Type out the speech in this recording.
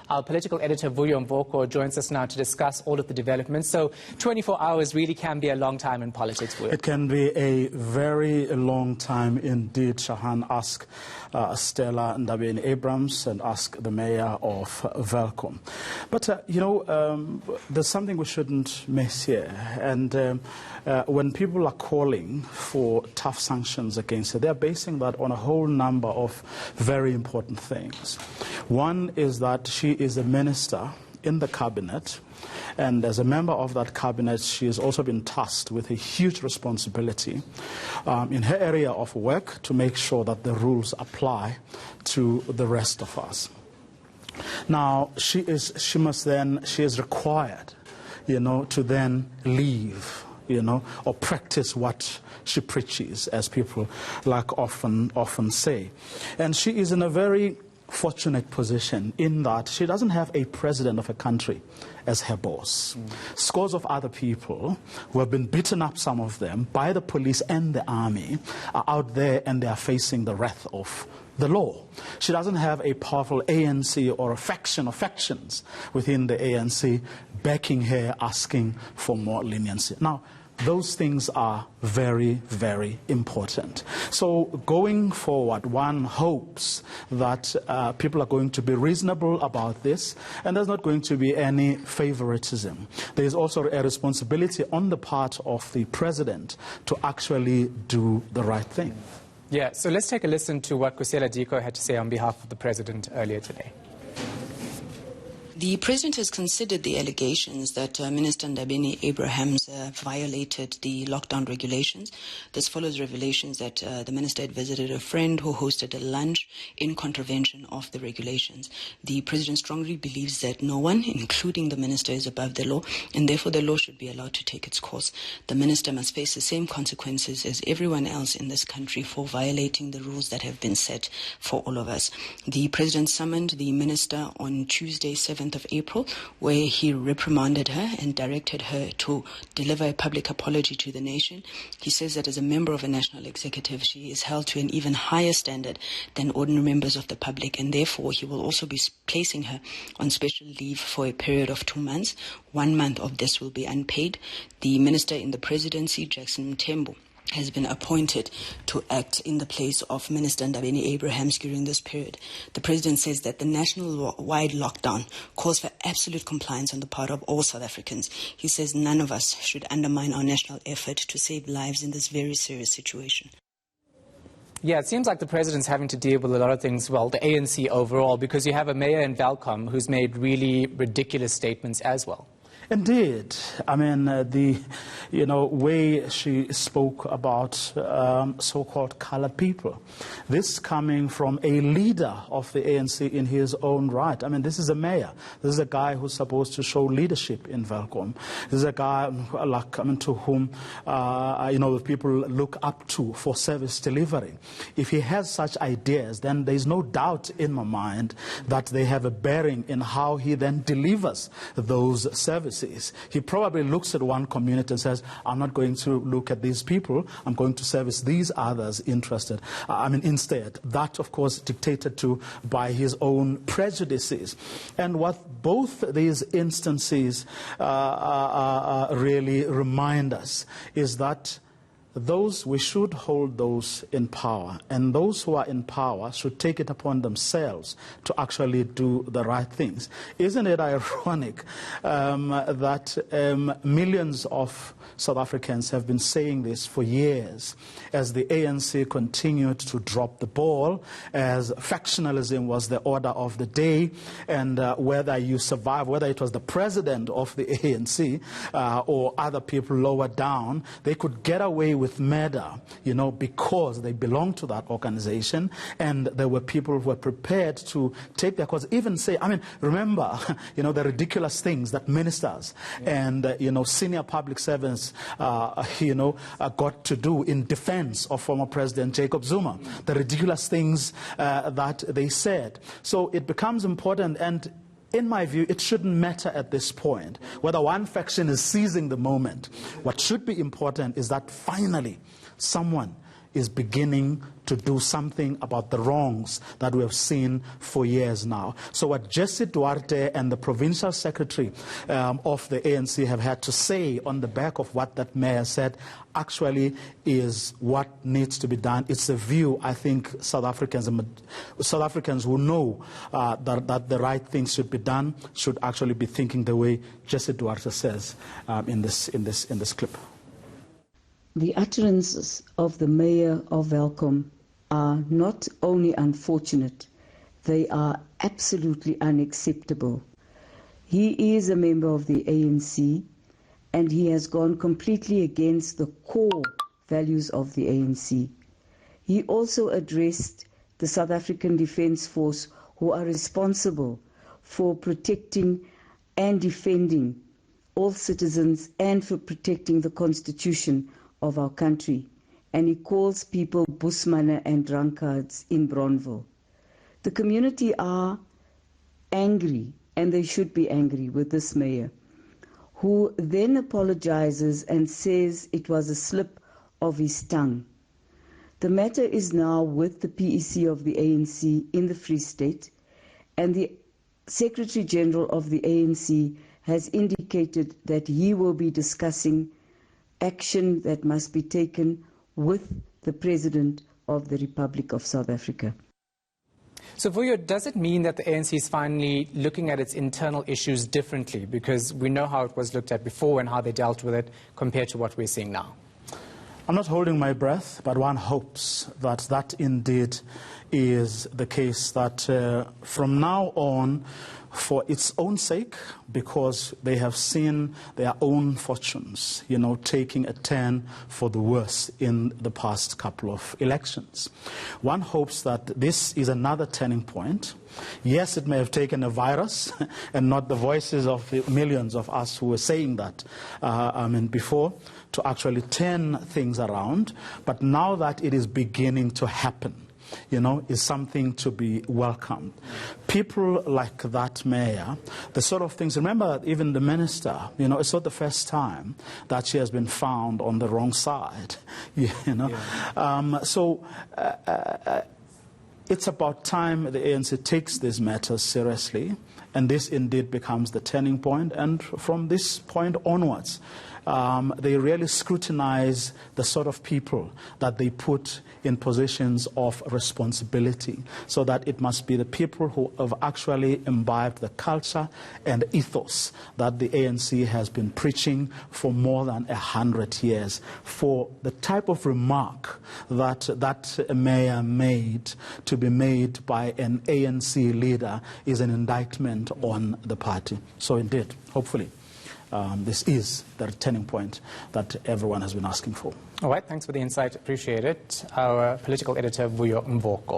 Our political editor, Vuyo Mvoko, joins us now to discuss all of the developments. So 24 hours really can be a long time in politics, Vuyo. It can be a very long time indeed, Shahan. Ask Stella Ndabeni-Abrahams and ask the mayor of Welkom. But, there's something we shouldn't miss here. And when people are calling for tough sanctions against her, they're basing that on a whole number of very important things. One is that she is a minister in the cabinet, and as a member of that cabinet, she has also been tasked with a huge responsibility in her area of work to make sure that the rules apply to the rest of us. Now, she is required, to then leave, or practice what she preaches, as people often say. And she is in a very fortunate position in that she doesn't have a president of a country as her boss. Scores of other people who have been beaten up, some of them, by the police and the army, are out there and they are facing the wrath of the law. She doesn't have a powerful ANC or a faction or factions within the ANC backing her, asking for more leniency. Now, those things are very, very important. So going forward, one hopes that people are going to be reasonable about this, and there's not going to be any favoritism. There is also a responsibility on the part of the president to actually do the right thing. Yeah, so let's take a listen to what Kusela Diko had to say on behalf of the president earlier today. The president has considered the allegations that Minister Ndabeni-Abrahams violated the lockdown regulations. This follows revelations that the minister had visited a friend who hosted a lunch in contravention of the regulations. The president strongly believes that no one, including the minister, is above the law, and therefore the law should be allowed to take its course. The minister must face the same consequences as everyone else in this country for violating the rules that have been set for all of us. The president summoned the minister on Tuesday, 7th of April, where he reprimanded her and directed her to deliver a public apology to the nation. He says that as a member of a national executive, she is held to an even higher standard than ordinary members of the public, and therefore he will also be placing her on special leave for a period of 2 months. 1 month of this will be unpaid. The minister in the presidency, Jackson Mthembu, has been appointed to act in the place of Minister Ndabeni-Abrahams during this period. The president says that the national-wide lockdown calls for absolute compliance on the part of all South Africans. He says none of us should undermine our national effort to save lives in this very serious situation. Yeah, it seems like the president's having to deal with a lot of things, well, the ANC overall, because you have a mayor in Welkom who's made really ridiculous statements as well. Indeed. I mean, the way she spoke about so-called colored people. This coming from a leader of the ANC in his own right. I mean, this is a mayor. This is a guy who's supposed to show leadership in Welkom. This is a guy, to whom, people look up to for service delivery. If he has such ideas, then there's no doubt in my mind that they have a bearing in how he then delivers those services. He probably looks at one community and says, I'm not going to look at these people, I'm going to service these others instead. That, of course, dictated to by his own prejudices. And what both these instances really remind us is that we should hold those in power, and those who are in power should take it upon themselves to actually do the right things. Isn't it ironic that millions of South Africans have been saying this for years as the ANC continued to drop the ball, as factionalism was the order of the day, and whether you survive, whether it was the president of the ANC or other people lower down, they could get away with murder, because they belong to that organization, and there were people who were prepared to take their cause, even say, remember, the ridiculous things that ministers and, senior public servants, got to do in defense of former President Jacob Zuma, the ridiculous things that they said. So it becomes important, and in my view, it shouldn't matter at this point whether one faction is seizing the moment. What should be important is that finally someone is beginning to do something about the wrongs that we have seen for years now. So what Jesse Duarte and the provincial secretary of the ANC have had to say on the back of what that mayor said actually is what needs to be done. It's a view I think South Africans who know that the right things should be done should actually be thinking the way Jesse Duarte says in this clip. The utterances of the mayor of Welkom are not only unfortunate, they are absolutely unacceptable. He is a member of the ANC and he has gone completely against the core values of the ANC. He also addressed the South African Defence Force, who are responsible for protecting and defending all citizens and for protecting the constitution of our country. And he calls people busmanne and drunkards in Bronville. The community are angry, and they should be angry with this mayor, who then apologizes and says it was a slip of his tongue. The matter is now with the PEC of the ANC in the Free State, and the Secretary General of the ANC has indicated that he will be discussing action that must be taken with the President of the Republic of South Africa. So, Vuyo, does it mean that the ANC is finally looking at its internal issues differently? Because we know how it was looked at before and how they dealt with it compared to what we're seeing now. I'm not holding my breath, but one hopes that that indeed is the case, that from now on, for its own sake, because they have seen their own fortunes, taking a turn for the worse in the past couple of elections. One hopes that this is another turning point. Yes, it may have taken a virus and not the voices of the millions of us who were saying that before to actually turn things around, but now that it is beginning to happen, is something to be welcomed. People like that mayor, the sort of things, remember even the minister, it's not the first time that she has been found on the wrong side, Yeah. It's about time the ANC takes these matters seriously, and this indeed becomes the turning point, and from this point onwards, they really scrutinize the sort of people that they put in positions of responsibility, so that it must be the people who have actually imbibed the culture and ethos that the ANC has been preaching for more than 100 years. For the type of remark that mayor made to be made by an ANC leader is an indictment on the party. So indeed, hopefully, this is the turning point that everyone has been asking for. All right, thanks for the insight. Appreciate it. Our political editor, Vuyo Mvoko.